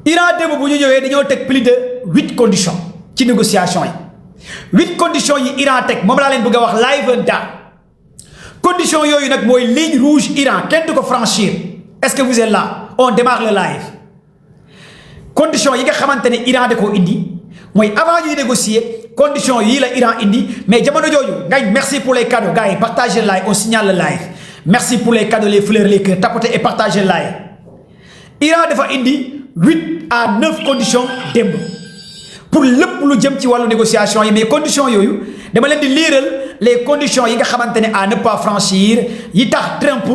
Iran démb bu ñu ñëwee dañoo teg plus de 8 conditions ci négociation yi 8 conditions yi Iran teg moom laa leen bëgg a wax live and direct conditions yooyu nag mooy ligne rouge Iran kenn du ko franchir est-ce que vous êtes là on démarre le live conditions yi nga xamante ne Iran da koo indi mooy avant ñuy négocier conditions yii la Iran indi mais jamono jooju ngañ merci pour les cadeaux gars yi partagez le live on signale le live merci pour les cadeaux les fleurs les cœurs tapotez et partagez le live Iran dafa indi 8 à 9 conditions démb pour lépp lu jëm ci wàllu négociation yi mais conditions yooyu dama leen di liiral les conditions yi nga xamante ne à ne pas franchir yi tax Trump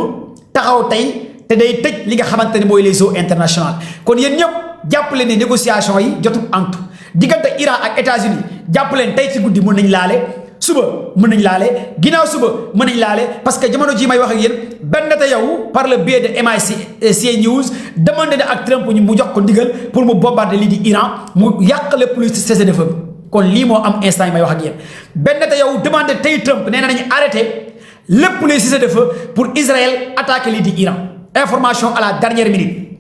taxaw tey te day tëj li nga xamante ne mooy les eaux internationales kon yéen ñëpp jàppale ne négociation yi jotul antu diggante Iran ak États-Unis jàppaleen tey ci guddi mën nañ laale suba mën nañ laale ginnaaw suba mën nañ laale parce que jamono ji may wax ak yéen benn te yow par le biais de MIC News demandé na ak Trump ñu mu jox ko ndigal pour mu bombarder lii di Iran mu yàq lépp luy cessez-le-feu kon lii moo am instant yi may wax ak yéen benn te yow demandé tey Trump nee na nañu arrêté lépp luy cessez-le-feu pour Israël attaquer lii di Iran information à la dernière minute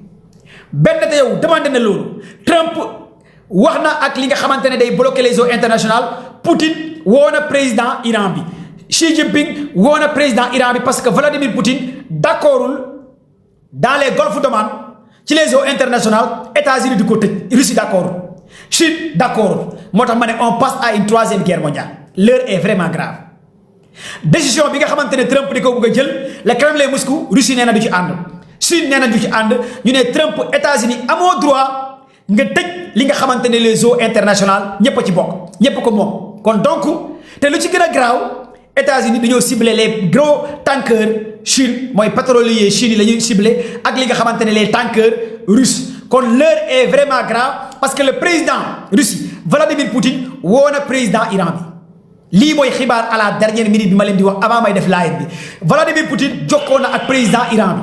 benn te yow demandé na loolu Trump wax na ak li nga xamante ne day bloquer les eaux internationales Poutine woo na président Iran bi Xi Jinping woo na président Iran bi parce que Vladimir Poutine d'accordul dans les golfe d'Oman ci les eaux internationales États-Unis di ko tëj Russie d'accord Chine d'accord moo tax ma ne on passe à une troisième guerre mondiale l'heure est vraiment grave décision bi nga xamante ne Trump di ko bëgg a jël le Kremlin Moscou Russie nee na du ci ànd Chine nee na du ci ànd ñu ne Trump États-Unis amoo droit nga tëj li nga xamante ne les eaux internationales ñëpp a ci bokk ñëpp ko moom kon donc te lu ci gën a graaw États-Unis dañoo ciblé les gros tankers Chine mooy pétrolier Chine yi la ñuy ciblé ak li nga xamante ne les tankers russes kon l'heure est vraiment grave parce que le président Russie Vladimir Poutine woo na président Iran bi lii mooy xibaar à la dernière minute bi ma leen di wax avant may def live bi Vladimir Poutine jokkoo na ak président Iran bi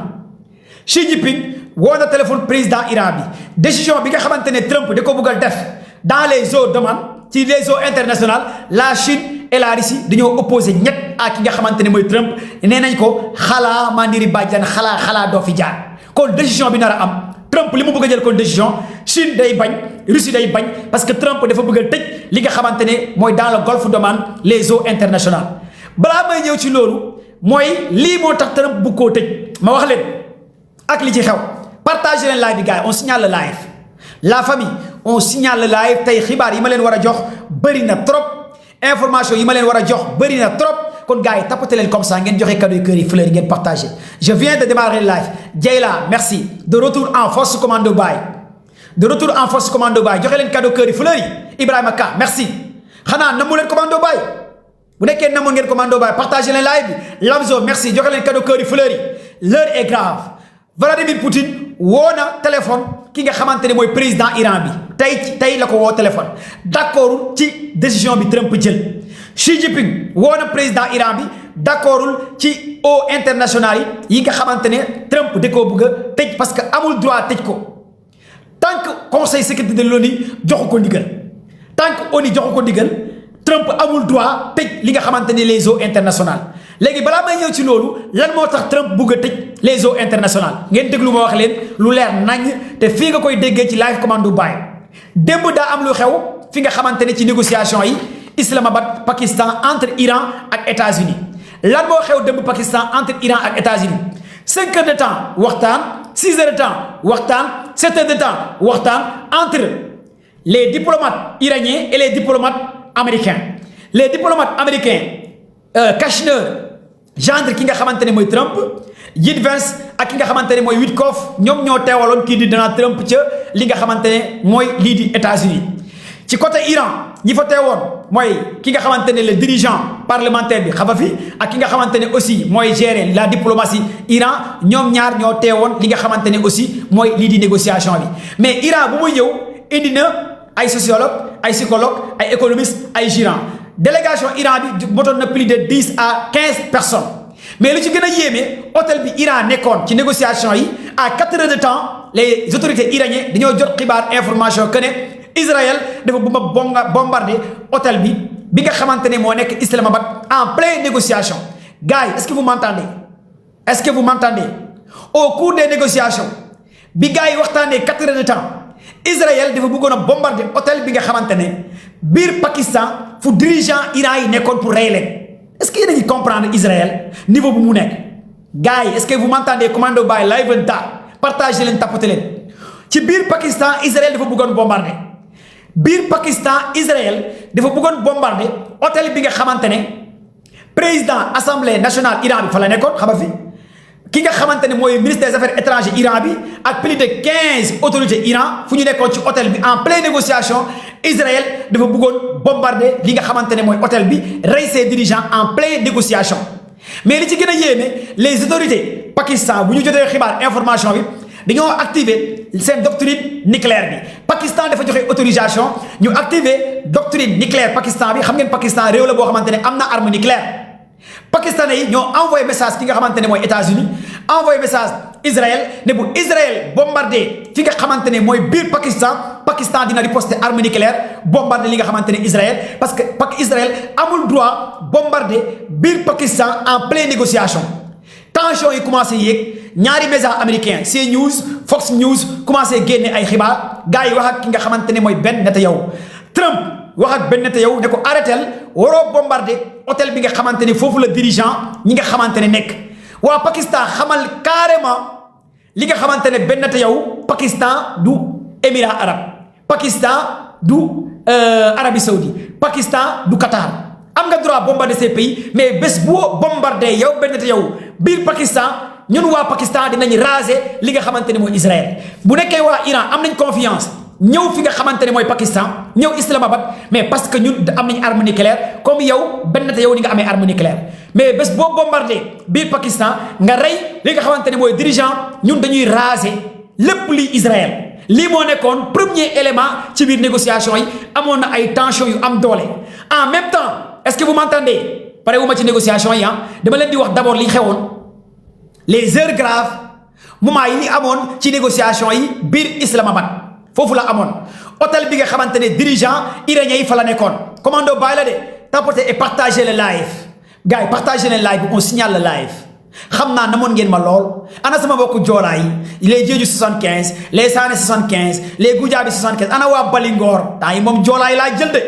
Xi Jinping woo na téléphone président Iran bi décision bi nga xamante ne Trump da ko bëgg a def dans les eaux d'Oman ci les eaux internationales la Chine et la Russie dañoo opposé ñett ak ki nga xamante ne mooy Trump nee nañ ko xalaa mandiri bàjjan xalaa doo fi jaar kon décision bi nar a am Trump li mu bëgg a jël kon décision Chine day bañ Russie day bañ parce que Trump dafa bëgg a tëj li nga xamante ne mooy dans le golfe d'Oman les eaux internationales balaa may ñëw ci loolu mooy lii moo tax Trump bu koo tëj ma wax leen ak li ci xew partagez leen live bi gars yi on signale le live la famille on signale le live tey xibaar yi ma leen war a jox bëri na trop information yi ma leen war a jox bëri na trop kon gars yi tapoté leen comme ça ngeen joxe cadeau cœur yi fleur yi ngeen partagé je viens de démarrer le live Dieyla merci de retour en force commando baay de retour en force commando baay joxe leen cadeau cœur yi fleur yi Ibrahima Ka merci xanaa namu leen commando baay bu nekkee namoon ngeen commando baay partagé leen live bi Lamzo merci joxe leen cadeau cœur yi fleur yi l'heure est grave Vladimir Poutine woo na téléphone ki nga xamante ne mooy président Iran bi tey la ko woo téléphone d'accordul ci décision bi Trump jël Xi Jinping woo na président Iran bi d'accordul ci eaux internationales yi nga xamante ne Trump da koo bëgg a tëj parce que amul droit tëj ko tant que conseil sécurité de l'ONU joxu ko ndigal tant que ONU joxu ko ndigal Trump amul droit tëj li nga xamante ne les eaux internationales léegi balaa may ñëw ci loolu lan moo tax Trump bëgg a tëj les eaux internationales ngeen déglu ma wax leen lu leer nañ te fii nga koy déggee ci live commando baay démb daa am lu xew fi nga xamante ne ci négociation yi Islamabad Pakistan entre Iran ak États-Unis lan moo xew démb Pakistan entre Iran ak États-Unis 5 heures de temps waxtaan 6 heures de temps waxtaan 7 heures de temps waxtaan entre les diplomates iraniens et les diplomates américains les diplomates américains Kushner gendre ki nga xamante ne mooy Trump J.D. Vance ak ki nga xamante ne mooy Witkoff ñoom ñoo teewaloon kii di Donald Trump ca li nga xamante ne mooy lii di États-Unis ci côté Iran ñi fa teewoon mooy ki nga xamante ne le dirigeant parlementaire bi Khadafi ak ki nga xamante ne aussi mooy gérer la diplomatie Iran ñoom ñaar ñoo teewoon li nga xamante ne aussi mooy lii di négociation bi mais Iran bu muy ñëw indi na ay sociologue ay psychologue ay économiste ay gérant délégation Iran bi motoon na plus de 10 à 15 personnes mais lu ci gën a yéeme hôtel bi Iran nekkoon ci négociation yi à 4 heures de temps les autorités iraniennes dañoo jot xibaar information que ne Israël dafa bombardé hôtel bi nga xamante ne moo nekk Islamabad en pleine négociation gars yi est-ce que vous m'entendez est-ce que vous m'entendez au cours des négociations bi gars yi waxtaanee 4 heures de temps Israël dafa bëggoon a bombarder hôtel bi nga xamante ne biir Pakistan fu dirigeant Iran yi nekkoon pour rey leen est-ce que yéen a ngi comprendre Israël niveau bu mu nekk gars yi est-ce que vous m'entendez commando by live and partagé leen tapoté leen ci biir Pakistan Israël dafa bëggoon bombarder biir Pakistan Israël dafa bëggoon bombarder hôtel bi nga xamante ne président assemblée nationale Iran bi fa la nekkoon xam nga fi ki nga xamante ne mooy ministre des affaires étrangères Iran bi ak plus de 15 autorités Iran fu ñu nekkoon ci hôtel bi en pleine négociation Israël dafa bëggoon bombarder li nga xamante ne mooy hôtel bi rey ses dirigeants en pleine négociation mais li ci gën a yéeme les autorités Pakistan bu ñu jotee xibaar information bi dañoo activer seen doctrine nucléaire bi Pakistan dafa joxe autorisation ñu activer doctrine nucléaire Pakistan bi xam ngeen Pakistan réew la boo xamante ne am na arme nucléaire Pakistanais yi ñoo envoyé message ki nga xamante ne mooy États-Unis envoyé message Israël ne bu Israël bombardé fi nga xamante ne mooy biir Pakistan dina riposter arme nucléaire bombardé li nga xamante ne Israël parce que Israël amul droit bombarder biir Pakistan en pleine négociation tension yi commencé yéeg ñaari médias américains CNews Fox News commencé génne ay xibaar gars yi wax ak ki nga xamante ne mooy Ben Netanyahu Trump wax ak Ben Netanyahu ne ko arrêtel waroo bombarder hôtel bi nga xamante ne foofu la dirigeant ñi nga xamante ne nekk waa Pakistan xamal carrément li nga xamante ne Ben Netanyahu Pakistan du Émirats arabes Pakistan du Arabie Saoudite Pakistan du Qatar am nga droit bombarder ces pays mais bés boo bombarder yow Ben Netanyahu biir Pakistan ñun waa Pakistan dinañ raser li nga xamante ne mooy Israël bu nekkee waa Iran am nañ confiance ñëw fi nga xamante ne mooy Pakistan ñëw Islamabad mais parce que ñun am nañ arme nucléaire comme yow Ben Netanyahu ni nga amee arme nucléaire mais bés boo bombardé biir Pakistan nga rey li nga xamante ne mooy dirigeant ñun dañuy raser lépp lii Israël lii moo nekkoon premier élément ci biir négociation yi amoon na ay tensions yu am doole en même temps est-ce que vous m'entendez pare wu ma ci négociation yi dama leen di wax d'abord li xewoon les heures graves moment yi amoon ci négociation yi biir Islamabad foofu la amoon hôtel bi nga xamante ne dirigeant iranien yi fa la nekkoon commando bàyyi la de tapoter et partager le live gars yi partager le live on signale le live xam naa namoon ngeen ma lool ana sama mbokku joolaa yi les Jeeju 75 les Sané 75 les Gujaabi 75 ana waa Balingor temps yi moom joolaa yi laa jël de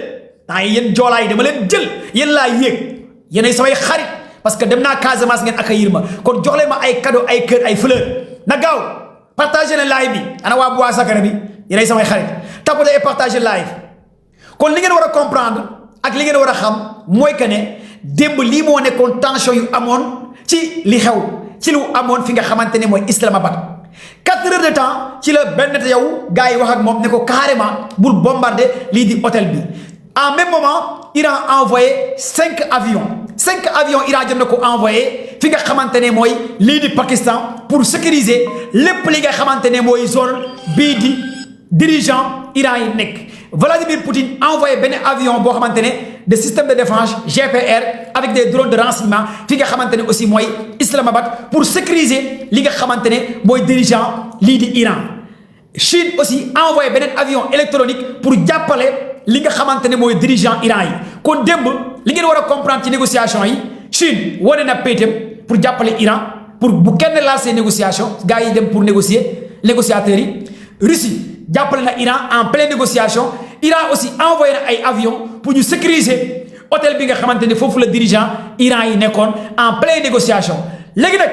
temps yi yéen joolaa yi dama leen jël yéen laa yéeg yéenay samay xarit parce que dem naa Casamance ngeen accueillir ma kon jox leen ma ay cadeau ay kër ay fleur na gaaw partager le live bi ana waa Bois Sacré bi yéenay samay xarit tapoter et partager live kon li ngeen war a comprendre ak li ngeen war a xam mooy que ne démb lii moo nekkoon tension yu amoon ci li xew ci lu amoon fi nga xamante ne mooy Islamabad 4 heures de temps ci la Ben Netanyahu gars yi wax ak moom ne ko carrément bul bombarder lii di hôtel bi en même moment Iran a envoyé 5 avions Iran jëm na ko envoyé fi nga xamante ne mooy lii di Pakistan pour sécuriser lépp li nga xamante ne mooy zone bii di dirigeant Iran yi nekk Vladimir Poutine envoyé benn avion boo xamante ne de système de défense GPR avec des drones de renseignement fi nga xamante ne aussi mooy Islamabad pour sécuriser li nga xamante ne mooy dirigeant lii di Iran Chine aussi envoyé beneen avion électronique pour jàppale li nga xamante ne mooy dirigeant Iran yi kon démb li ngeen war a comprendre ci négociation yi Chine wane na péetam pour jàppale Iran pour bu kenn laal ces négociations gars yi dem pour négocier négociateurs yi Russie jàppale na Iran en pleine négociation Iran aussi envoyé na ay avions pour ñu sécuriser hôtel bi nga xamante ne foofu la dirigeant Iran yi nekkoon en pleine négociation léegi nag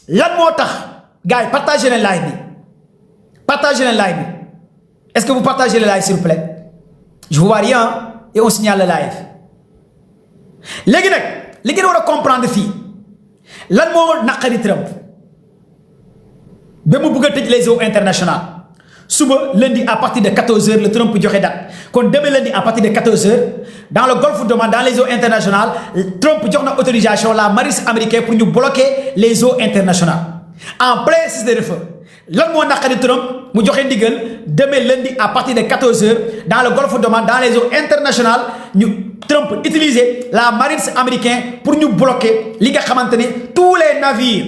lan moo tax gars yi partagez leen live bi partagez leen live bi est-ce que vous partagez le live s'il vous plaît je vois rien et on signale le live léegi nag li ngeen war a comprendre fii lan moo naqari Trump ba mu bëgg a tëj les eaux internationales suba lundi à partir de 14h le Trump joxe date kon demain lundi à partir de 14h dans le golfe d'Oman dans les eaux internationales Trump jox na autorisation la marine américaine pour ñu bloquer les eaux internationales en plein cessez-le-feu lan moo naqari Trump mu joxe ndigal demain lundi à partir de 14h dans le golfe d'Oman dans les eaux internationales ñu Trump utiliser la marine américaine pour ñu bloquer li nga xamante ne tous les navires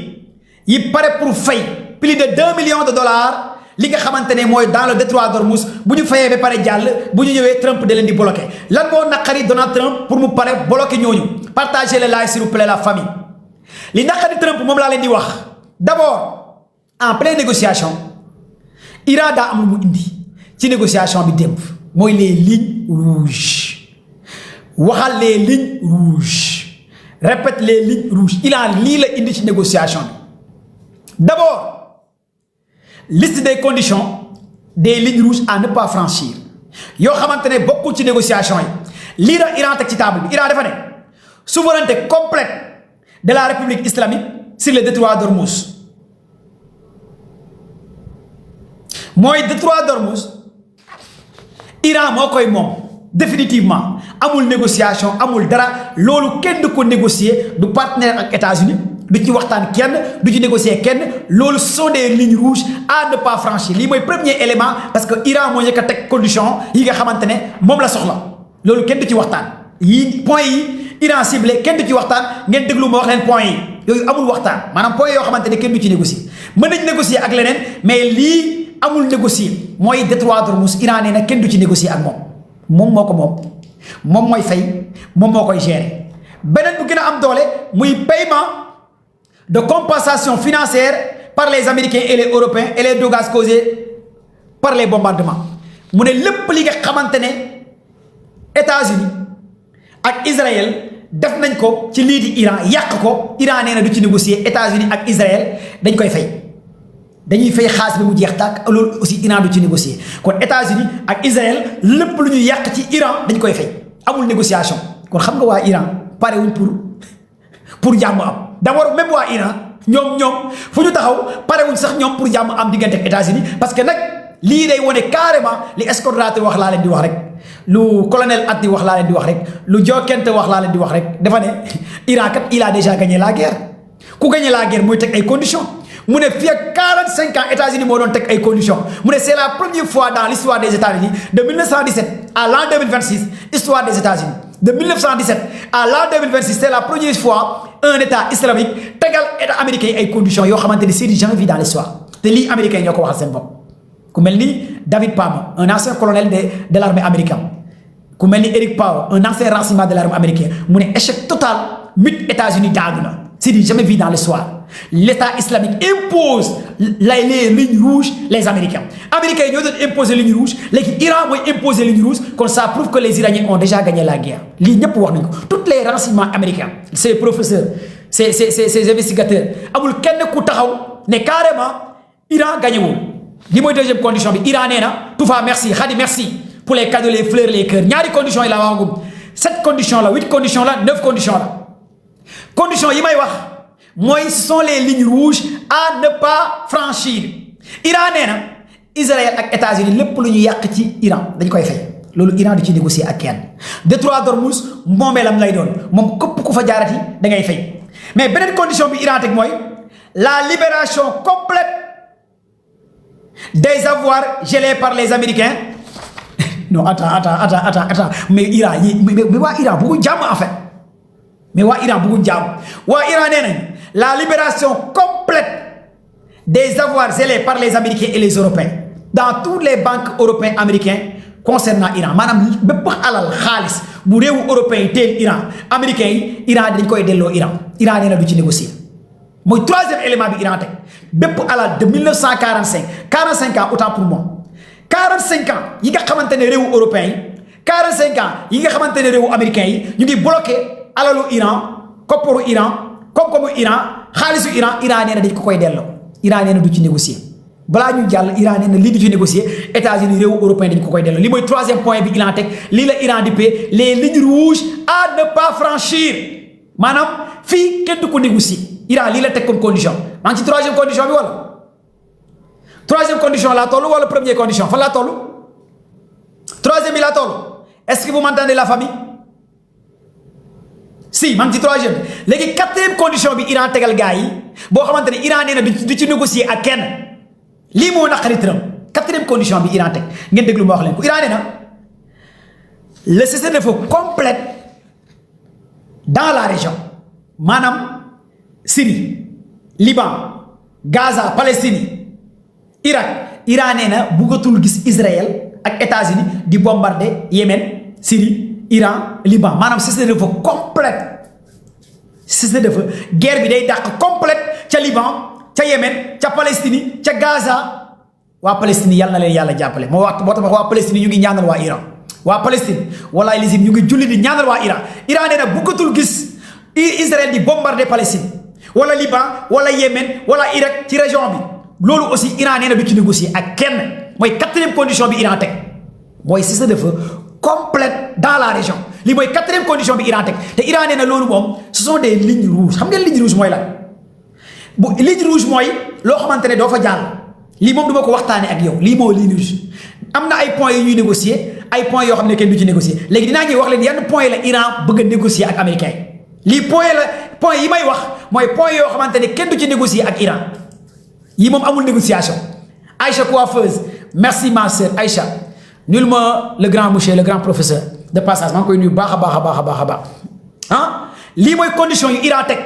yi pare pour fay plus de 2 millions de dollars li nga xamante ne mooy dans le détroit d'Ormuz bu ñu fayee ba pare jàll bu ñu ñëwee Trump da leen di bloquer lan moo naqari Donald Trump pour mu pare bloquer ñooñu partagez le live s'il vous plaît la famille li naqari Trump moom laa leen di wax d'abord en pleine négociation Iran daa am lu mu indi ci négociation bi démb mooy les lignes rouges waxal les lignes rouges répète les lignes rouges Iran lii la indi ci négociation bi d'abord liste des conditions des lignes rouges à ne pas franchir yoo xamante ne bokkul ci négociation yi lii la Iran teg ci table bi Iran dafa ne souveraineté complète de la République islamique sur le détroit d'Ormuz mooy détroit d'Ormuz Iran moo koy moom définitivement amul négociation amul dara loolu kenn du ko négocier du partenaire ak États-Unis du ci waxtaan kenn du ci négocier kenn loolu sont des lignes rouges à ne pas franchir lii mooy premier élément parce que Iran moo njëkk a teg condition yi nga xamante ne moom la soxla loolu kenn du ci waxtaan yii point yi Iran ciblé kenn du ci waxtaan ngeen déglu ma wax leen point yi yooyu amul waxtaan maanaam point yoo xamante ne kenn du ci négocier mën nañ négocier ak leneen mais lii amul négocier mooy détroit d'Ormuz Iran nee na kenn du ci négocier ak moom moo ko moom mooy fay moom moo koy gérer beneen bu gën a am doole muy paiement de compensation financière par les Américains et les Européens et les dégâts causés par les bombardements mu ne lépp li nga xamante ne États-Unis ak Israël def nañ ko ci lii di Iran yàq ko Iran nee na du ci négocier États-Unis ak Israël dañ koy fay dañuy fay xaalis bi mu jeex tàkk loolu aussi Iran du ci négocier kon États-Unis ak Israël lépp lu ñu yàq ci Iran dañ koy fay amul négociation kon xam nga waa Iran pare wuñ pour jàmm am d'abord même waa Iran ñoom fu ñu taxaw pare wuñ sax ñoom pour jàmm am diggante ak États-Unis parce que nag lii day wone carrément li escorte wax laa leen di wax rek lu colonel Atdi wax laa leen di wax rek lu Jokente wax laa leen di wax rek dafa ne Iran kat il a déjà gagné la guerre ku gagné la guerre mooy teg ay conditions mu ne fii ak 45 ans États-Unis moo doon teg ay conditions mu ne c'est la première fois dans l'histoire des États-Unis de 1917 à l'an 2026 histoire des États-Unis de 1917 à l'an 2026 c'est la première fois un État islamique tegal État américain ay conditions yoo xamante ni c'est jamais vu dans l'histoire te lii américain ñoo ko waxal seen bopp ku mel ni David Palmer un ancien colonel de l'armée américaine ku mel ni Eric Powell un ancien renseignement de l'armée américaine mu ne échec total mit États-Unis daanu na c'est jamais vu dans l'histoire l'État islamique impose les lignes rouges les Américains américains ñoo doon imposer lignes rouges léegi Iran mooy imposer lignes rouges kon ça prouve que les Iraniens ont déjà gagné la guerre lii ñëpp wax nañ ko tous les renseignements américains ces professeurs ces investigateurs amul kenn ku taxaw ne carrément Iran gagné wul li mooy deuxième condition bi Iran nee na Toufa merci Khadi merci pour les cadeaux les fleurs les cœurs ñaari conditions yi la waxagum 7 conditions la 8 conditions la 9 conditions la conditions yi may wax mooy ce sont les lignes rouges à ne pas franchir Iran nee na Israël ak États-Unis lépp lu ñu yàq ci Iran dañ koy fay loolu Iran du ci négocier ak kenn détroit d'Ormuz moomeelam lay doon moom képp ku fa jaarati da ngay fay mais beneen condition bi Iran teg mooy la libération complète des avoirs gelés par les Américains non attends mais Iran yi mais waa Iran bëgguñ jàmm en fait mais waa Iran bëgguñ jàmm waa Iran nee nañ la libération complète des avoirs gelés par les Américains et les Européens dans toutes les banques européennes américains concernant Iran maanaam bépp alal xaalis bu réewu européen yi teel Iran américains yi Iran dañ koy delloo Iran nee na du ci négocier mooy troisième élément bi Iran teg bépp alal de 45 ans autant pour moi 45 ans yi nga xamante ne réewu européen yi 45 ans yi nga xamante ne réewu américains yi ñu ngi bloqué alalu Iran kopparu Iran koom-koomu Iran xaalisu Iran nee na dañ ko koy delloo Iran nee na du ci négocier balaa ñu jàll Iran nee na lii du ci négocier États-Unis réewu européen dañ ko koy delloo li mooy troisième point bi Iran teg lii la Iran di paie les lignes rouges à ne pas franchir maanaam fii kenn du ko négocier Iran lii la teg comme condition maa ngi ci troisième condition bi wala troisième condition laa toll wala première condition fan laa toll troisième bi laa toll est-ce que vous m'entendez la famille si maa ngi ci troisième léegi quatrième condition bi Iran tegal gars yi boo xamante ne Iran nee na du ci négocier ak kenn lii moo naqari tëram quatrième condition bi Iran teg ngeen déglu ma wax leen ko Iran nee na le cessez-le-feu complète dans la région maanaam Syrie Liban Gaza Palestine Irak Iran nee na bëggatul gis Israël ak États-Unis di bombarder Yémen Syrie Iran Liban maanaam cessez-le-feu complète cessez-le-feu guerre bi day dàq complète ca Liban ca Yémen ca Palestine ca Gaza waa Palestine yàlla na leen yàlla jàppale moo tax waa Palestine ñu ngi ñaanal waa Iran waa Palestine walaay lisim ñu ngi julli di ñaanal waa Iran Iran nee na bëggatul gis Israël di bombarder Palestine wala Liban wala Yémen wala Irak ci région bi loolu aussi Iran nee na du ci négocier ak kenn mooy 4e condition bi Iran teg mooy cessez-le-feu complète dans la région li mooy 4e condition bi Iran teg te Iran nee na loolu moom ce sont des lignes rouges xam ngeen ligne rouge mooy lan bu ligne rouge mooy loo xamante ne doo fa jàll lii moom du ma ko waxtaanee ak yow lii moo ligne rouge am na ay points yu ñuy négocier ay points yoo xam ne kenn du ci négocier léegi dinaa ñuy wax leen yan points la Iran bëgg a négocier ak américain lii point yi may wax mooy point yoo xamante ne kenn du ci négocier ak Iran yi moom amul négociation Aïcha coiffeuse merci ma sœur Aïcha nul ma le grand monsieur le grand professeur de passage maa ngi koy nuyu baax a baax a baax a baax a baax ah lii mooy condition yu Iran teg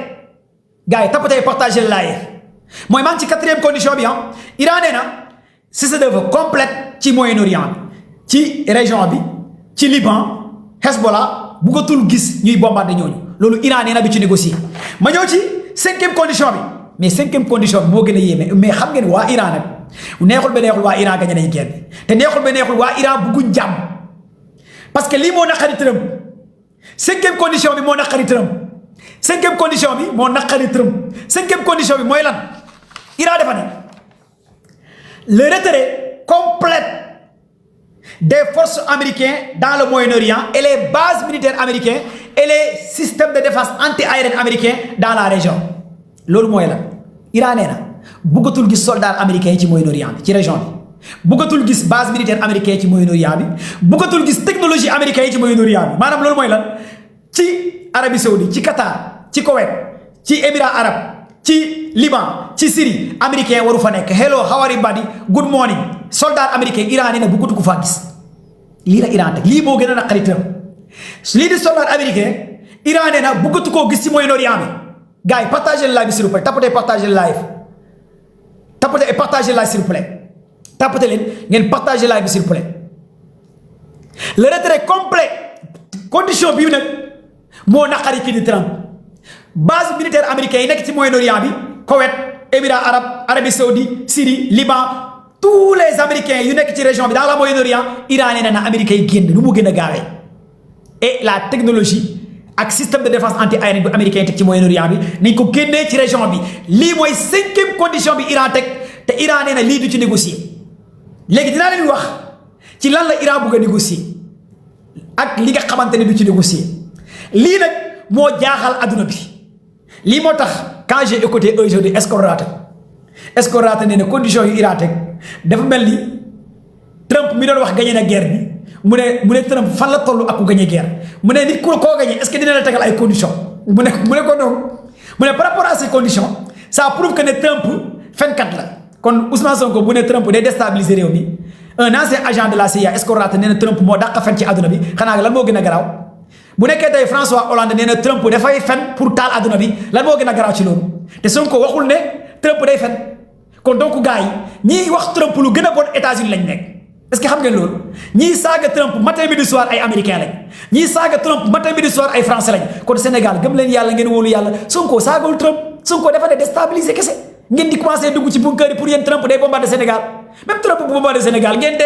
gars yi tapatay partagé live mooy maa ngi ci 4e condition bi ah Iran nee na cessez-le-feu complète ci Moyen-Orient ci région bi ci Liban Hezbollah bëggatul gis ñuy bombarder ñooñu loolu Iran nee na du ci négocier ma ñëw ci 5e condition bi mais 5e condition bi moo gën a yéeme mais xam ngeen waa Iran nag neexul ba neexul waa Iran gañe nañ guerre bi te neexul ba neexul waa Iran bëgguñ jàmm parce que lii moo naqari Trump 5e condition bi moo naqari Trump 5e condition bi moo naqari Trump 5e condition bi mooy lan Iran dafa ne le retrait complet des forces américaines dans le Moyen-Orient et les bases militaires américaines et les systèmes de défense anti-aérienne américains dans la région loolu mooy lan Iran nee na bëggatul gis soldats américains yi ci Moyen-Orient bi ci région bi bëggatul gis base militaire américaine yi ci Moyen-Orient bi bëggatul gis technologie américaine yi ci Moyen-Orient bi maanaam loolu mooy lan ci Arabie Saoudite ci Qatar ci Koweït ci Émirats arabes ci Liban ci Syrie américain waru fa nekk hello how are you buddy good morning soldat américain Iran nee na bëggatu ko faa gis lii la Iran teg lii moo gën a naqari Trump lii di soldat américain Iran nee na bëggatu koo gis ci Moyen-Orient bi gars yi partagez le live s'il vous plaît tapotez partagez le live tapotez et partagez le live s'il vous plaît tapotez leen ngeen partagez le live s'il vous plaît le retrait complet condition bii nag moo naqari kii di Trump base militaire américain yi nekk ci Moyen-Orient bi Koweït Émirats arabes Arabie Saoudite Syrie Liban tous les américains yu nekk ci région bi dans la Moyen-Orient Iran nee na américain yi génn nu mu gën a gaawee et la technologie ak système de défense anti-aérienne bu américain teg ci Moyen-Orient bi nañ ko génnee ci région bi lii mooy 5e condition bi Iran teg te Iran nee na lii du ci négocier léegi dinaa leen wax ci lan la Iran bëgg a négocier ak li nga xamante ne du ci négocier lii nag moo jaaxal adduna bi lii moo tax quand j'ai écouté aujourd'hui Escorate nee na condition yu Iran teg dafa mel ni Trump mi doon wax gagné na guerre bi mu ne Trump fan la toll ak ku gagné guerre mu ne nit ku koo gagné est-ce que dina la tegal ay conditions mu ne ko noonu mu ne par rapport à ces conditions ça prouve que ne Trump fenkat la kon Ousmane Sonko bu ne Trump day déstabiliser réew mi un ancien agent de la CIA Escorate nee na Trump moo dàq fen ci àdduna bi xanaa lan moo gën a garaaw bu nekkee tey François Hollande nee na Trump dafay fen pour taal àdduna bi lan moo gën a garaaw ci loolu te Sonko waxul ne Trump day fen kon donc gars yi ñiy wax Trump lu gën a bon États-Unis lañ nekk est-ce que xam ngeen loolu ñiy saaga Trump matin midi soir ay américain lañ ñiy saaga Trump matin midi soir ay français lañ kon Sénégal gëm leen yàlla ngeen wóolu yàlla Sonko saagawul Trump Sonko dafa ne déstabiliser kese ngeen di commencé dugg ci bunker yi pour yéen Trump day bombarder Sénégal même Trump bu bombarder Sénégal ngeen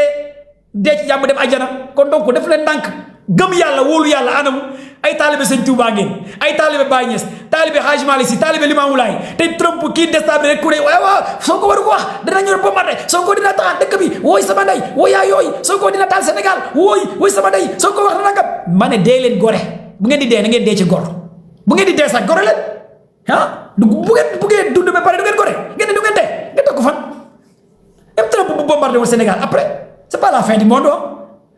dee ci jàmm dem àjjana kon donc def leen ndànk gëm yàlla wóolu yàlla anamu ay taalibe Sëñ Tuubaa ngeen ay taalibe Baay Ñas taalibe Hajji Maalik Si taalibe Limaamu Laay te Trump kii déstabiliser ku ne waaw Sonko waru ko wax danañu bombarder Sonko dina taal dëkk bi wooy sama ndey wooyaa yooyu Sonko dina taal Sénégal wooy sama ndey Sonko wax na nangam ma ne dee leen gore bu ngeen di dee na ngeen dee ci gor bu ngeen di dee sax gore leen ah bu ngeen dund ba pare du ngeen gore ngeen ne du ngeen dee ngeen teg ko fan même Trump bu bombarder woon Sénégal après c'est pas la fin du monde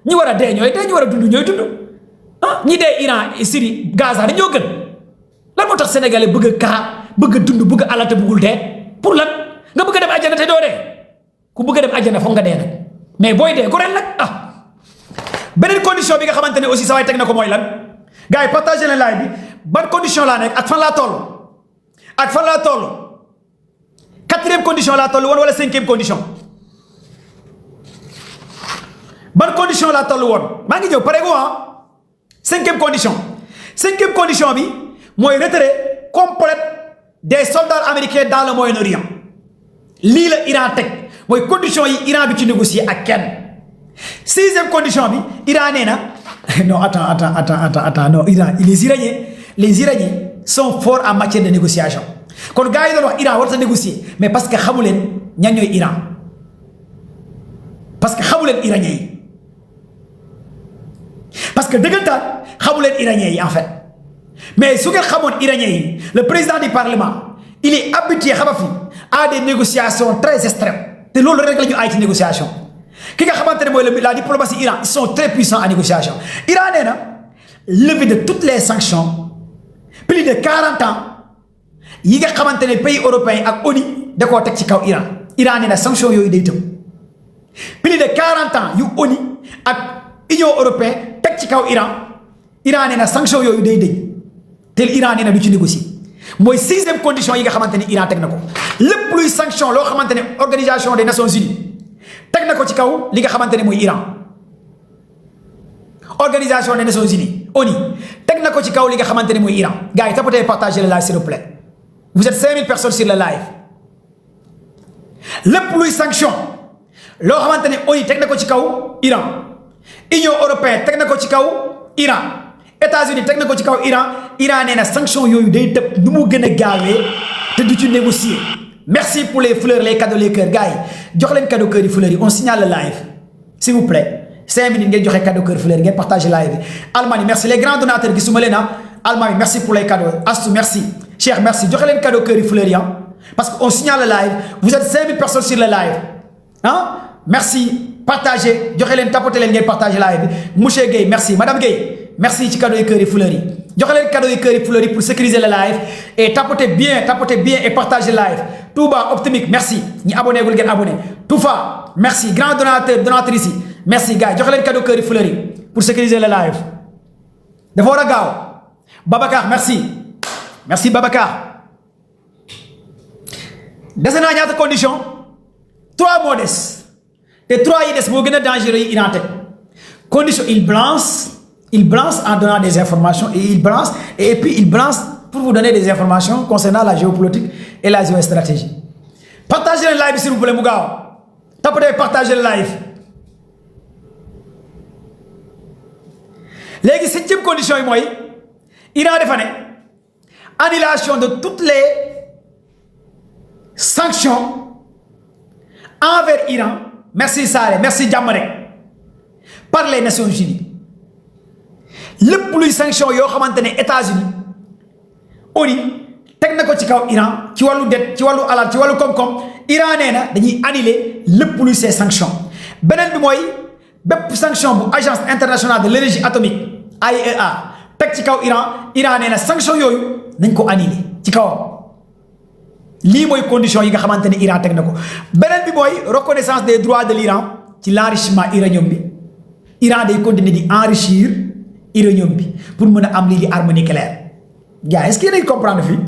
ñi war a dee ñooy dee ñi war a dund ñooy dund ah ñi dee Iran Syrie Gaza dañoo gën lan moo tax sénégalais bëgg a kaa bëgg a dund bëgg a alal te bëggul dee pour lan nga bëgg a dem àjjana te doo dee ku bëgg a dem àjjana foog nga dee nag mais booy dee goreel nag ah beneen condition bi nga xamante ne aussi sa waay teg na ko mooy lan gars yi partagé leen live bi ban condition laa nekk ak fan laa toll 4e condition laa toll woon wala 5e condition ban condition laa toll woon maa ngi ñëw pare gu 5e condition bi mooy retrait complet des soldats américains dans le Moyen-Orient lii la Iran teg mooy condition yi Iran du ci négocier ak kenn. 6e condition bi Iran nee na non attends non Iran les Iraniens sont forts en matière de négociation kon gars yi doon wax Iran warut a négocier mais parce que xamu leen ñan ñooy Iran parce que xamu leen Iranien yi parce que dëggantaan xamu leen Iranien yi en fait mais su ngeen xamoon Iranien yi le président du parlement il est habitué xabafi à des négociations très extrêmes te loolu rek la ñu ay ci négociation. ki nga xamante ne mooy la diplomatie Iran ils sont très puissants en négociation Iran nee na lever de toutes les sanctions plus de 40 ans yi nga xamante ne pays européens ak ONU da koo teg ci kaw Iran nee na sanction yooyu day tëb plus de 40 ans yu ONU ak Union européenne teg ci kaw Iran nee na sanction yooyu day dëñ te Iran nee na du ci négocier mooy 6e condition yi nga xamante ne Iran teg na ko lépp luy sanction loo xamante ne organisation des nations unies teg na ko ci kaw li nga xamante ne mooy Iran organisation des nations unies ONU teg na ko ci kaw li nga xamante ne mooy Iran gars yi tapotez partagez le live s'il vous plaît vous êtes 5000 personnes sur le live lépp luy sanction loo xamante ne ONU teg na ko ci kaw Iran Union européenne teg na ko ci kaw Iran États-Unis teg na ko ci kaw Iran nee na sanction yooyu day tëb nu mu gën a gaawee te du ci négocier. Merci pour les fleurs, les cadeaux, les cœurs. Gars, jox leen cadeau cœur yi fleurs yi on signale le live s'il vous plaît 5 minutes ngeen joxe cadeau cœur fleurs ngeen partage live bi Allemagne merci les grands donateurs gisuma leen Allemagne merci pour les cadeaux Astou merci Cheikh merci joxe leen cadeau cœur yi fleurs yi parce que on signale le live vous êtes 5000 personnes sur le live merci partagez joxe leen tapoter leen ngeen partage live bi monsieur Guèye merci madame Guèye merci ci cadeau yi cœur yi fleurs yi joxe leen cadeau yi cœur yi fleurs yi pour sécuriser le live et tapotez bien et partagez live Touba Optimique merci ñi abonné gul ngeen abonné Toufa merci grand donateur donatrice yi merci gars joxe leen cadeau cœur yi fleurs yi pour sécuriser le live dafa war a gaaw Babacar merci Babacar dese naa ñaata condition 3 moo des te 3 yi des moo gën a dangereux yi Iran teg condition il balance en donnant des informations et puis il balance pour vous donner des informations concernant la géopolitique et la géostratégie. Partagez le live s'il vous plaît, Mouga. Tapez partagez le live. Les 7e condition, Iran a fait annulation de toutes les sanctions envers Iran. Merci Saré, merci Djamarek. Par les Nations Unies. Le plus sanction yoo xamante ne États-Unis ONU teg na ko ci kaw Iran ci wàllu det ci wàllu alal ci wàllu koom-koom Iran nee na dañuy annuler lépp luy ces sanctions beneen bi mooy bépp sanction bu agence internationale de l'énergie atomique IAEA teg ci kaw Iran nee na sanction yooyu nañ ko annuler ci kawam lii mooy condition yi nga xamante ne Iran teg na ko beneen bi mooy reconnaissance des droits de l'Iran ci l'enrichissement uranium bi Iran day continuer di enrichir uranium bi pour mën a am lii di arme nucléaire gars est-ce que yéen a comprendre fii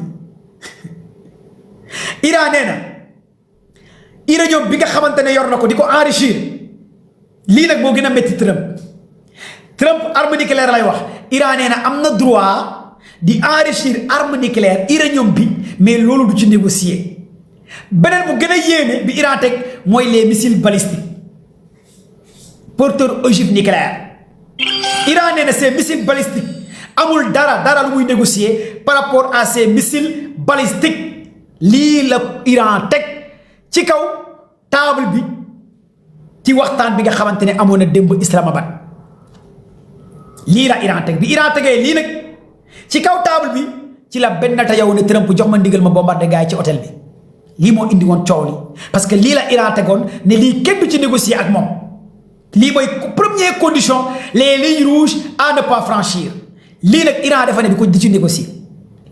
Iran nee na uranium bi nga xamante ne yor na ko di ko enrichir lii nag moo gën a métti Trump arme nucléaire lay wax Iran nee na am na droit di enrichir arme nucléaire uranium bi mais loolu du ci négocier beneen bu gën a yéeme bi Iran teg mooy les missiles balistiques porteurs ogives nucléaires Iran nee na ces missiles balistiques amul dara lu muy négocier par rapport à ces missiles balistiques lii la Iran teg ci kaw table bi ci waxtaan bi nga xamante ne amoon na démb Islamabad lii la Iran teg bi Iran tegee lii nag ci kaw table bi ci la benn tayaw ne Trump jox ma ndigal ma bombardé gars yi ci hôtel bi lii moo indi woon coow li parce que lii la Iran tegoon ne lii kenn du ci négocier ak moom lii mooy première condition les lignes rouges à ne pas franchir lii nag Iran dafa ne di ci négocier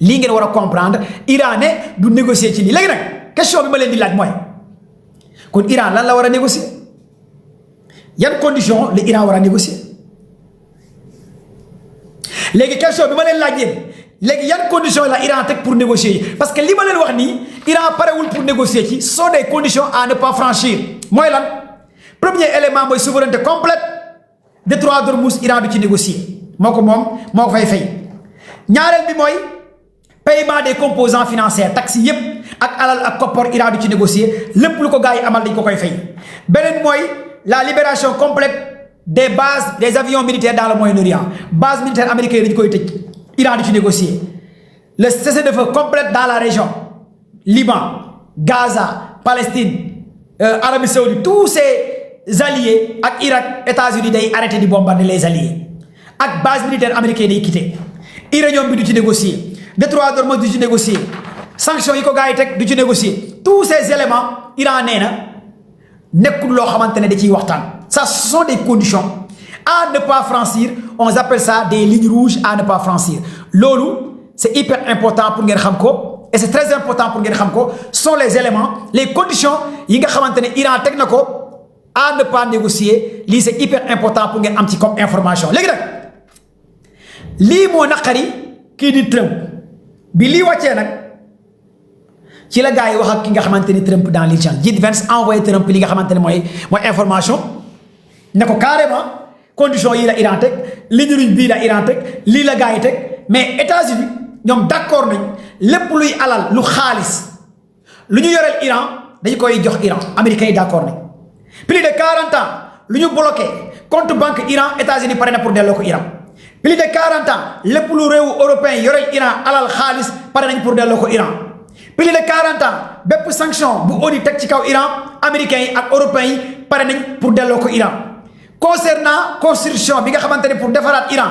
lii ngeen war a comprendre Iran ne du négocier ci lii léegi nag question bi ma leen di laaj mooy kon Iran lan la war a négocier yan condition la Iran war a négocier léegi question bi ma leen laaj yéen léegi yan condition la Iran teg pour négocier yi parce que li ma leen wax nii Iran parewul pour négocier ci sont des conditions à ne pas franchir mooy lan premier élément mooy souveraineté complète détroit d'Ormuz Iran du ci négocier moo ko moom moo ko fay ñaareel bi mooy paiement des composants financiers taxes yépp ak alal ak koppor Iran du ci négocier lépp lu ko gars yi amal dañ ko koy fay beneen mooy la libération complète des bases des avions militaires dans le Moyen-Orient base militaire américaine dañu koy tëj Iran du ci négocier le cessez-le-feu complet dans la région Liban Gaza Palestine Arabie Saoudite tous ces alliés ak Irak États-Unis day arrêté di bombarder les alliés ak base militaire américaine day quitté uranium bi du ci négocier détroit d'Ormuz du ci négocier sanctions yi ko gars yi teg du ci négocier tous ces éléments Iran nee na nekkul loo xamante ne da ciy waxtaan ça ce sont des conditions à ne pas franchir on appelle ça des lignes rouges à ne pas franchir loolu c'est hyper important pour ngeen xam ko et c'est très important pour ngeen xam ko sont les éléments les conditions yi nga xamante ne Iran teg na ko à ne pas négocier lii c'est hyper important pour ngeen am ci comme information léegi nag lii moo naqari kii di Trump bi lii wàccee nag ci la gars yi wax ak ki nga xamante ni Trump dans l'urgence JD Vance envoyé Trump li nga xamante ne mooy information ne ko carrément condition yi la Iran teg ligne rouge bii la Iran teg lii la gars yi teg mais États-Unis ñoom d'accord nañ lépp luy alal lu xaalis lu ñu yoreel Iran dañu koy jox Iran américains yi d'accord nañ plus de 40 ans lu ñu bloqué compte banque Iran États-Unis pare na pour delloo ko Iran plus de 40 ans lépp lu réewu européen yoreel Iran alal xaalis pare nañ pour delloo ko Iran plus de 40 ans bépp sanction bu ONU teg ci kaw Iran américains yi ak européens yi pare nañ pour delloo ko Iran concernant construction bi nga xamante ne pour defaraat Iran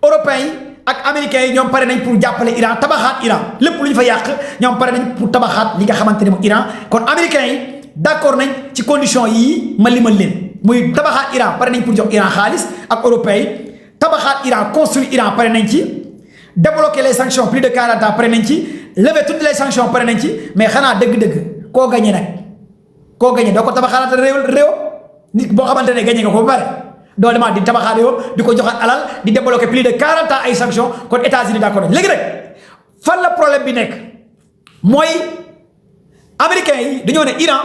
européens yi ak américains yi ñoom pare nañ pour jàppale Iran tabaxaat Iran lépp lu ñu fa yàq ñoom pare nañ pour tabaxaat li nga xamante ne mu Iran kon américains yi d'accord nañ ci condition yii ma limal leen muy tabaxaat Iran pare nañ pour jox Iran xaalis ak européens yi tabaxaat Iran construire Iran pare nañ ci débloquer les sanctions plus de 40 ans pare nañ ci lever toutes les sanctions pare nañ ci mais xanaa dëgg-dëgg koo gañe nag koo gañe doo ko tabaxaat réew nit boo xamante ne gañe nga ko ba pare doo demaat di tabaxaat yow di ko joxaat alal di débloquer plus de 40 ans ay sanctions kon États-Unis d'accord nañ léegi nag fan la problème bi nekk mooy américains yi dañoo ne Iran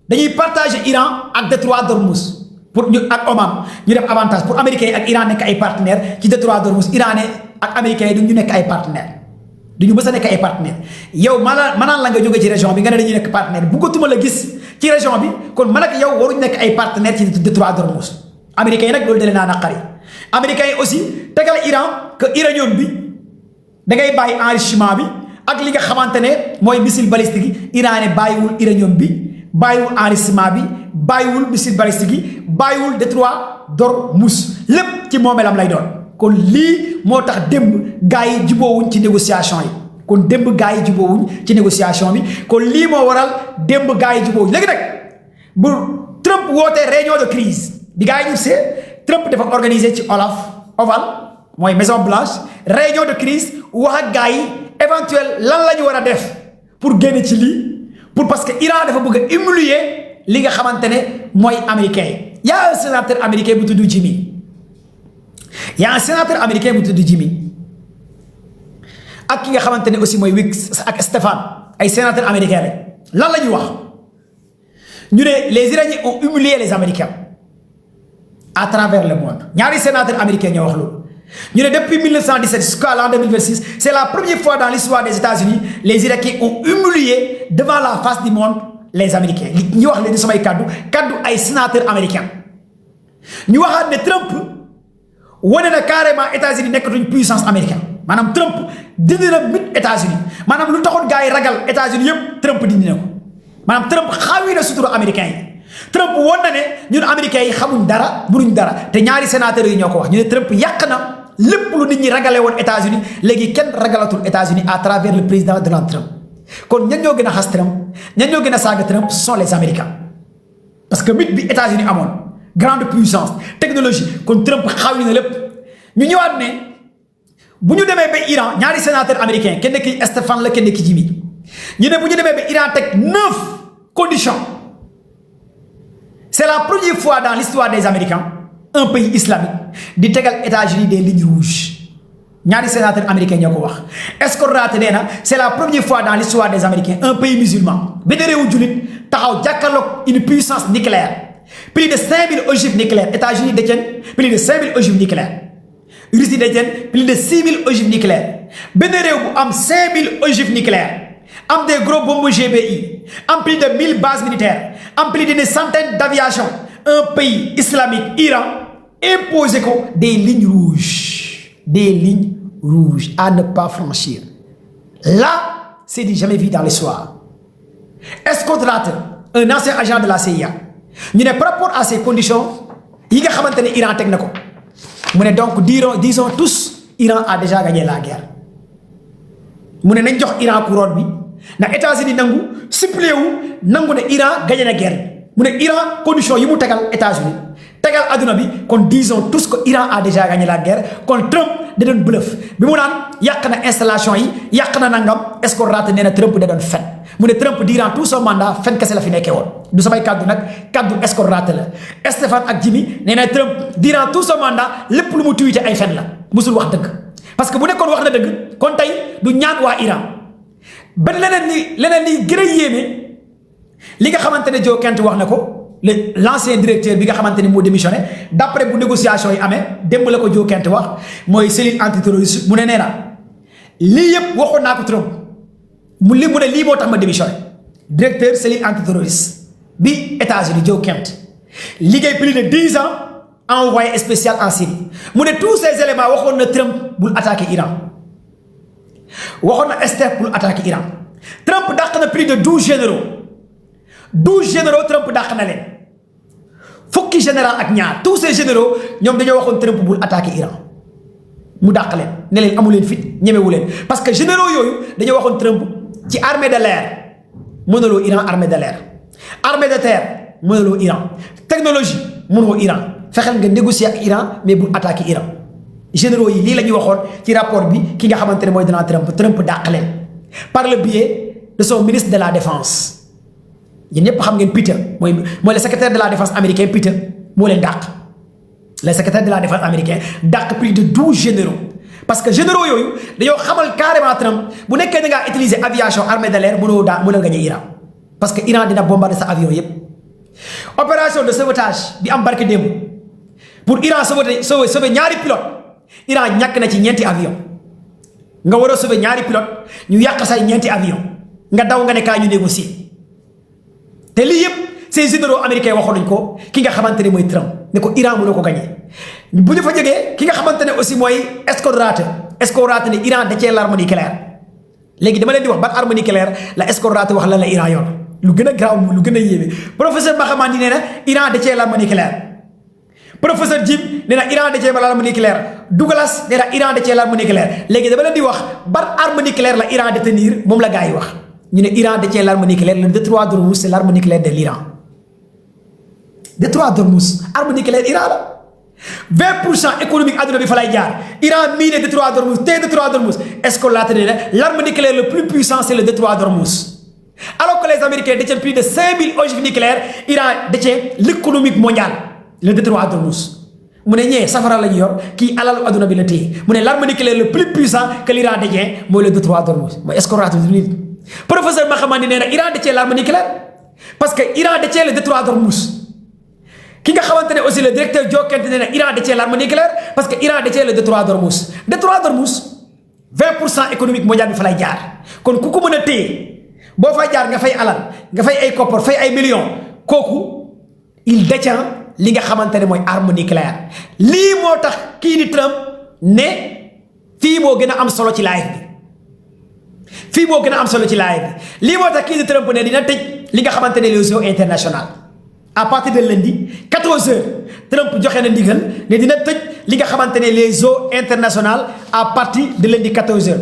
dañuy partager Iran ak détroit d'Ormuz pour ñu ak Oman ñu def avantage pour américains yi ak Iran nekk ay partenaires ci détroit d'Ormuz Iran ak américains yi duñu nekk ay partenaires duñu mës a nekk ay partenaires yow manaan la nga jóge ci région bi nga ne dañuy nekk partenaire bëggatuma la gis ci région bi kon man ak yow waruñu nekk ay partenaires ci détroit d'Ormuz américains yi nag loolu dalee naa naqari américains yi aussi tegal Iran que uranium bi da ngay bàyyi enrichissement bi ak li nga xamante ne mooy missile balistique yi Iran ne bàyyiwul uranium bi bàyyiwul enrichissement bi bàyyiwul missile balistique yi bàyyiwul détroit d'Ormuz lépp ci moomeelam lay doon kon lii moo tax démb gars yi juboowuñ ci négociation yi kon démb gars yi juboowuñ ci négociation bi kon lii moo waral démb gars yi juboowuñ léegi nag bu Trump wootee réunion de crise bi gars yi ñu see Trump dafa organiser ci Oval mooy Maison Blanche réunion de crise wax ak gars yi éventuel lan la ñu war a def pour génn ci lii pour parce que Iran dafa bëgg a humilier li nga xamante ne mooy américain yi y a un sénateur américain bu tudd Jimmy y a un sénateur américain bu tudd Jimmy ak ki nga xamante ne aussi mooy Wicks ak Stéphane ay sénateur américain rek lan la ñuy wax ñu ne les Iraniens ont humilié les Américains à travers le monde ñaari sénateur américain ñoo wax loolu ñu ne depuis 1917 jusqu'à l'an 2026 c'est la première fois dans l'histoire des États-Unis les Irakiens ont humilié devant la face du monde les Américains li ñu wax leen di samay kaddu ay sénateur américain ñu waxaat ne Trump wane na carrément États-Unis nekkatuñ puissance américaine maanaam Trump dindi na mit États-Unis maanaam lu taxoon gars yi ragal États-Unis yëpp Trump dindi na ko maanaam Trump xawi na sutura américain yi Trump woon na ne ñun américains yi xamuñ dara mënuñ dara te ñaari sénateurs yi ñoo ko wax ñu ne Trump yàq na lépp lu nit ñi ragale woon États-Unis léegi kenn ragalatul États-Unis à travers le président Donald Trump kon ñan ñoo gën a xas Trump ñan ñoo gën a saaga Trump ce sont les Américains parce que mit bi États-Unis amoon grande puissance technologie kon Trump xawi na lépp ñu ñëwaat ne bu ñu demee ba Iran ñaari sénateur américain kenn ki Stéphane la kenn ki Jimmy ñu ne bu ñu demee ba Iran teg 9 conditions c'est la première fois dans l'histoire des Américains un pays islamique di tegal États-Unis des lignes rouges ñaari sénateur américain ñoo ko wax Escorate nee na c'est la première fois dans l'histoire des Américains un pays musulman benn réewu jullit taxaw jàkkaarloog une puissance nucléaire plus de 5000 ogives nucléaires États-Unis détiennent plus de 5000 ogives nucléaires Russie détient plus de 6000 ogives nucléaires benn réew bu am 5000 ogives nucléaires am des gros bombes GBI am plus de 1000 bases militaires am plus d'une centaine d'aviation un pays islamique Iran imposé ko des lignes rouges à ne pas franchir. Là, c'est du jamais vu dans l'histoire. Escroc, un ancien agent de la CIA, ñu ne par rapport à ces conditions yi nga xamante ne Iran teg na ko mu ne donc disons tous Iran a déjà gagné la guerre mu ne nañ jox Iran couronne bi na États-Unis nangu suppléé wu nangu ne Iran gagné na guerre mu ne Iran condition yi mu tegal États-Unis tegal adduna bi kon disons tous que Iran a déjà gagné la guerre kon Trump da doon bluff bi mu naan yàq na installation yi yàq na nangam Escroc nee na Trump da doon fen mu ne Trump durant tout son mandat fen kese la fi nekkee woon du samay kaddu nag kaddu Escroc la Stéphane ak Jimmy nee na Trump durant tout son mandat lépp lu mu tweeté ay fen la musul wax dëgg parce que bu nekkoon wax na dëgg kon tey du ñaan waa Iran ba leneen li gën a yéeme li nga xamante ne Joe Kent wax na ko l'ancien directeur bi nga xamante ni moo démissionné d'après bu négociation yi amee démb la ko Joe Kent wax mooy cellule antiterroriste mu ne nee na lii yëpp waxoon naa ko Trump mu ne lii moo tax ma démissionné directeur cellule antiterroriste bi États-Unis Joe Kent liggéey plus de 10 ans envoyé spécial en Syrie mu ne tous ces éléments waxoon na Trump bul attaquer Iran waxoon na Esther bul attaquer Iran Trump dàq na plus de 12 généraux Trump dàq na leen fukki général ak ñaar tous ces généraux ñoom dañoo waxoon Trump bul attaquer Iran mu dàq leen ne leen amu leen fit ñemewu leen parce que généraux yooyu dañoo waxoon Trump ci armée de l'air mënuloo Iran armée de l'air armée de terre mënuloo Iran technologie mënuloo Iran fexeel nga négocier ak Iran mais bul attaquer Iran généraux yi lii la ñuy waxoon ci rapport bi ki nga xamante ne mooy Donald Trump dàq leen par le biais de son ministre de la défense. yéen ñëpp xam ngeen Peter mooy le secrétaire de la défense américain Peter moo leen dàq le secrétaire de la défense américain dàq plus de 12 généraux parce que généraux yooyu dañoo xamal carrément Trump bu nekkee da ngaa utiliser aviation armée de l'air mënoo gagner Iran parce que Iran dina bombarder sa avion yépp opération de sauvetage bi am barke démb pour Iran sauver ñaari pilote Iran ñàkk na ci ñeenti avion nga war a sauver ñaari pilote ñu yàq say ñeenti avion nga daw nga ne kaa ñu négocier te lii yëpp ces généraux américains waxoon nañ ko ki nga xamante ne mooy Trump ne ko Iran mënoo ko gagné bu ñu fa jógee ki nga xamante ne aussi mooy Escroc ne Iran détient l'arme nucléaire léegi dama leen di wax ban arme nucléaire la Escroc wax lan la Iran yor lu gën a graaw lu gën a yéeme professeur Mahamani nee na Iran détient l'arme nucléaire professeur Jim nee na Iran détient l'arme nucléaire Douglas nee na Iran détient l'arme nucléaire léegi dama leen di wax ban arme nucléaire la Iran détenir moom la gars yi wax. ñu ne Iran détient l'arme nucléaire le détroit d'Ormuz c'est l'arme nucléaire de l'Iran détroit d'Ormuz arme nucléaire Iran la 20% économique adduna bi fa lay jaar Iran mii ne détroit d'Ormuz te détroit d'Ormuz Escroc ne l'arme nucléaire le plus puissant c'est le détroit d'Ormuz alors que les Américains détiennent plus de 5000 ogives nucléaires Iran détient l'économique mondiale le détroit d'Ormuz mu ne ñee safara la ñu yor kii alalu adduna bi la téye mu ne l'arme nucléaire le plus puissant que l'Iran détient mooy le détroit d'Ormuz mooy Escroc professeur Mahamani nee na Iran détient l'arme nucléaire parce que Iran détient le détroit d'Ormuz ki nga xamante ne aussi le directeur Joe Kent nee na Iran détient l'arme nucléaire parce que Iran détient le détroit d'Ormuz 20% économique mondial bi fa lay jaar kon ku ko mën a téye boo fay jaar nga fay alal nga fay ay koppar fay ay millions kooku il détient li nga xamante ne mooy arme nucléaire lii moo tax kii di Trump ne fii moo gën a am solo ci live bi fii moo gën a am solo ci live bi lii moo tax kii di Trump ne dina tëj li nga xamante ne les eaux internationales à partir de lundi 14h Trump joxe na ndigal ne dina tëj li nga xamante ne les eaux internationales à partir de lundi 14h